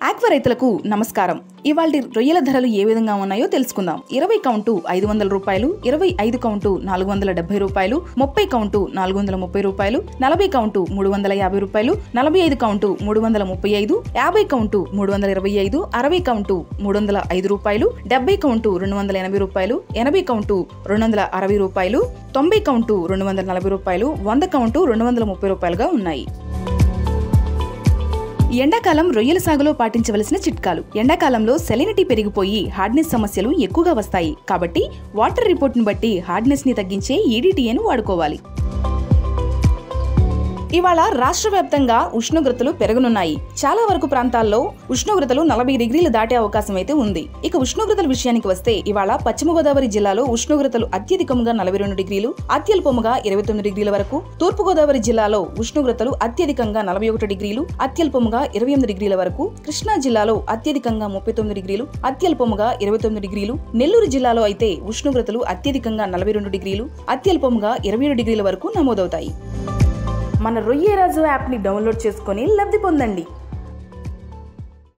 Aqua రైతులకు నమస్కారం. ఇవాల్టి రొయ్యల ధరలు ఏ విధంగా ఉన్నాయో తెలుసుకుందాం. 20 కౌంటు 500 రూపాయలు, 25 కౌంటు 470 రూపాయలు, 30 కౌంటు 430 రూపాయలు, 40 కౌంటు 350 రూపాయలు, 45 కౌంటు 335, 50 కౌంటు 325, 60 కౌంటు 305 రూపాయలు, 70 కౌంటు 280 రూపాయలు, 80 కౌంటు 260 రూపాయలు, 90 కౌంటు 240 రూపాయలు, 100 కౌంటు 230 రూపాయలుగా ఉన్నాయి. ఎండాకాలం రొయ్యల సాగులో పాటించవలసిన చిట్కాలు. ఎండాకాలంలో సెలినిటీ పెరిగిపోయి హార్డ్నెస్ సమస్యలు ఎక్కువగా వస్తాయి. కాబట్టి వాటర్ రిపోర్ట్ను బట్టి హార్డ్నెస్ ని తగ్గించే EDTA ను వాడుకోవాలి. ఇవాళ రాష్ట్ర వ్యాప్తంగా ఉష్ణోగ్రతలు పెరగనున్నాయి. చాలా వరకు ప్రాంతాల్లో ఉష్ణోగ్రతలు 40 డిగ్రీలు దాటే అవకాశం అయితే ఉంది. ఇక ఉష్ణోగ్రతల విషయానికి వస్తే ఇవాళ పశ్చిమ గోదావరి జిల్లాలో ఉష్ణోగ్రతలు అత్యధికంగా 42 డిగ్రీలు, అత్యల్పముగా 29 డిగ్రీల వరకు, తూర్పు గోదావరి జిల్లాలో ఉష్ణోగ్రతలు అత్యధికంగా 41 డిగ్రీలు, అత్యల్పముగా 28 డిగ్రీల వరకు, కృష్ణా జిల్లాలో అత్యధికంగా 39 డిగ్రీలు, అత్యల్పముగా 29 డిగ్రీలు, నెల్లూరు జిల్లాలో అయితే ఉష్ణోగ్రతలు అత్యధికంగా 42 డిగ్రీలు, అత్యల్పముగా 27 డిగ్రీల వరకు నమోదవుతాయి. మన రొయ్యరాజు యాప్ని డౌన్లోడ్ చేసుకొని లబ్ధి పొందండి.